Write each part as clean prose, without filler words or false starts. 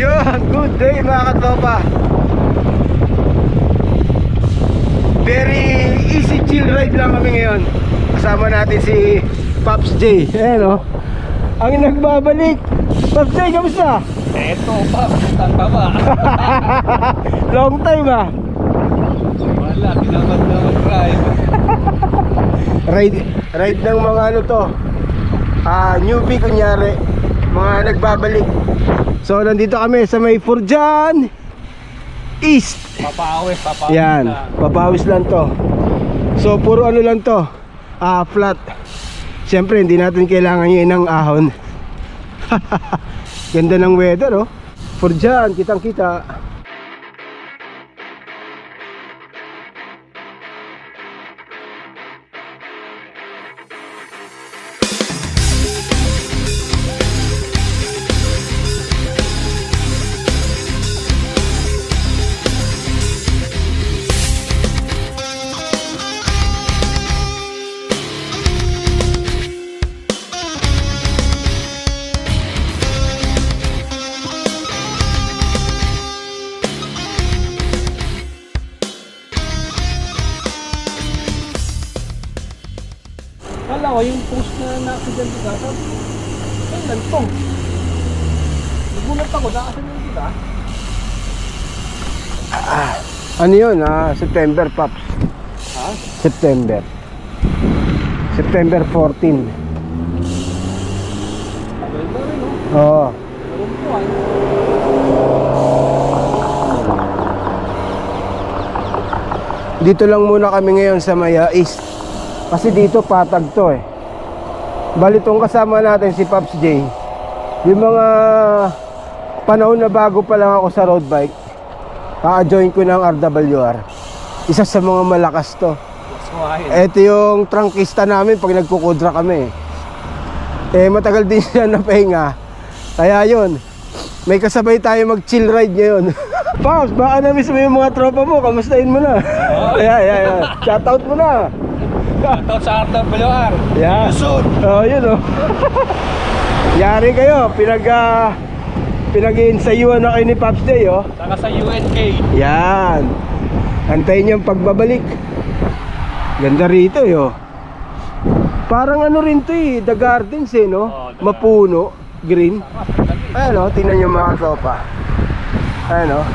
Yun, good day mga katropa. Very easy chill ride lang kami ngayon. Kasama natin si Pops J. Ayan o, ang nagbabalik. Pops J, kamusta? Eto pa, tanda ba? Long time ah. Wala, pinamad na mag-ride. Ride ng mga ano to, newbie kunyari, mga nagbabalik. So nandito kami sa may Forjan East. Papawis yan, lang. papawis lang to. So puro ano lang to, flat. Siyempre hindi natin kailangan yun ng ahon. Ganda ng weather oh. Forjan, kitang kita. Kala ko yung post na na-accident ka, sabi ko, kailan to? Nagulat ako, nakasan yung kita. Ano yun? September, Pops. Ha? September 14. Ganda rin, no? Oo. Karumpuan. Dito lang muna kami ngayon sa Maya East. Kasi dito patag to eh. Bali tong kasama natin si Pops J. Yung mga panahon na bago pa lang ako sa road bike, join ko ng RWR. Isa sa mga malakas to. Ito yung trangkista namin pag nagkukudra kami. Matagal din siya napahinga. Kaya yun, may kasabay tayo mag chill ride ngayon. Pops, baka na-miss mo yung mga tropa mo. Kamustahin mo na. Yeah. Shoutout mo na. Shoutout sa RWR. Yeah. Yusod. Yun oh. Yari kayo, pinag-iinsayuan na kayo ni Pops Day oh. Saka sa UNK. Yan. Antayin niyo ang pagbabalik. Ganda rito yo. Parang ano rin to eh, The Gardens eh no. Mapuno, green. Ayan oh, tingnan niyo mga tropa. Ayan oh.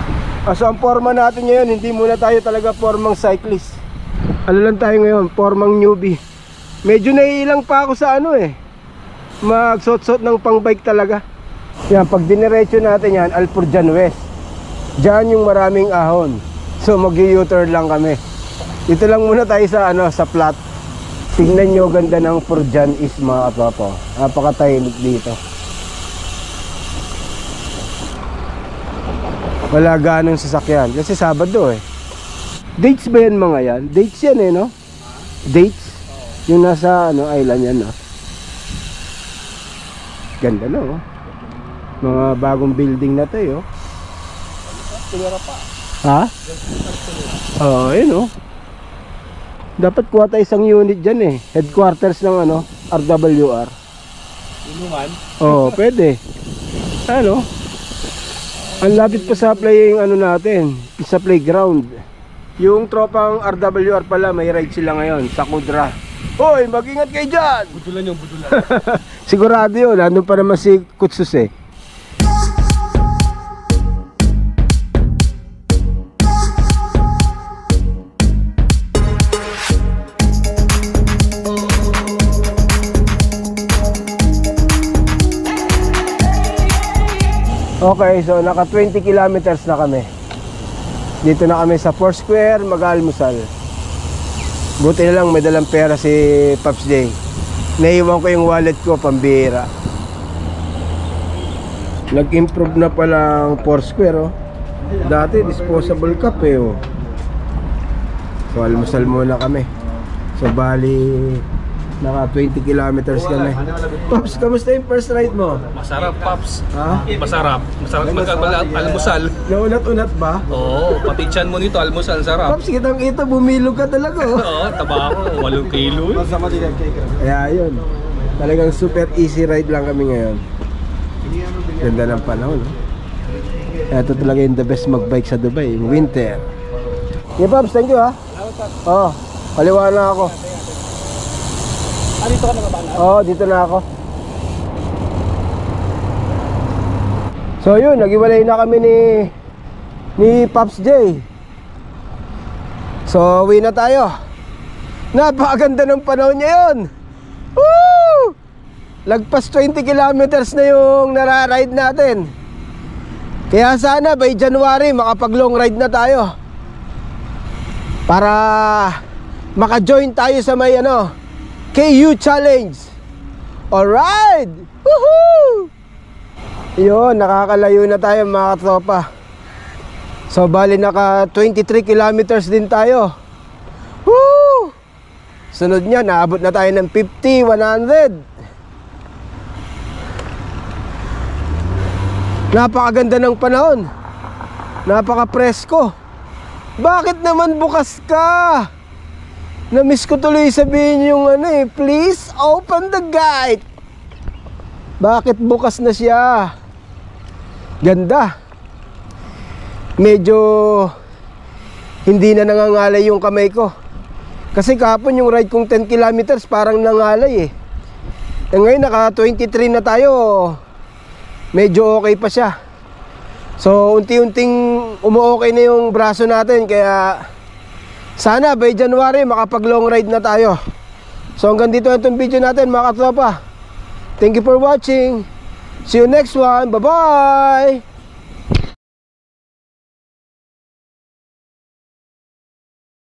So ang forma natin ngayon, hindi muna tayo talaga formang cyclist. Ano lang tayo ngayon, formang newbie. Medyo naiilang pa ako sa ano eh, magsot-sot ng pang bike talaga. Yan, pag diniretso natin yan, Alforjan West. Diyan yung maraming ahon. So mag-u-turn lang kami. Dito lang muna tayo sa ano, sa flat. Tingnan nyo ganda ng Forjan East mga kapapo. Napakatahimik dito. Wala ganong sasakyan kasi Sabado eh. Dates ba yan mga yan? Dates yan eh no? Dates? Yung nasa ano, island yan no? Ganda no? Mga bagong building na to eh oh. Ha? Oo, yun oh. Dapat kuha tayo isang unit dyan eh. Headquarters ng ano, RWR. Inuman? Oo, pwede. Ano? Ang lapit pa sa play yung ano natin, sa playground. Yung tropang RWR pala, may ride sila ngayon sa Kudra. Hoy, mag-ingat kayo dyan! Budulan yung budulan. Sigurado yun, nandun pa naman si Kutsus eh. Okay, so naka 20 kilometers na kami. Dito na kami sa Foursquare, mag-almusal. Buti na lang may dalang pera si Pops J. Naiwan ko yung wallet ko, pambira. Nag-improve na palang Foursquare oh. Dati disposable cup eh oh. So almusal muna kami. So bali naka 20 kilometers kami. Pops, kamusta yung first ride mo? Masarap, Pops. Ha? Masarap. Masarap almusal. Naunat-unat ba? Oo, pati tiyan mo nito, almusal, sarap. Pops, kitang-kita, bumilog ka talaga oh. Oo, taba ako, 8 kilo eh. Kaya yun, talagang super easy ride lang kami ngayon. Ganda ng panahon oh. Ito talaga yung the best magbike sa Dubai, winter. Yeah, Pops, thank you ha. Oo, kaliwa na ako. Dito ka na ba? Oo, dito na ako. So yun, nag-iwalay na kami ni Pops J. So uwi na tayo. Napakaganda ng panahon ngayon. Woo! Lagpas 20 kilometers na yung nara-ride natin. Kaya sana by January makapag long ride na tayo. Para maka-join tayo sa may KU Challenge. Alright! Woohoo! Yun, nakakalayo na tayo mga katropa. So bali naka 23 kilometers din tayo. Woo! Sunod niya, naabot na tayo ng 50, 100. Napakaganda ng panahon. Napaka-presko. Bakit naman bukas ka? Na-miss ko tuloy sabihin yung please open the gate. Bakit bukas na siya? Ganda. Medyo hindi na nangangalay yung kamay ko. Kasi kahapon yung ride kong 10 kilometers parang nangalay eh. Ngayon naka 23 na tayo. Medyo okay pa siya. So unti-unting umu-okay na yung braso natin. Kaya sana by January makapag long ride na tayo. So hanggang dito itong video natin mga katropa. Thank you for watching. See you next one. Bye bye.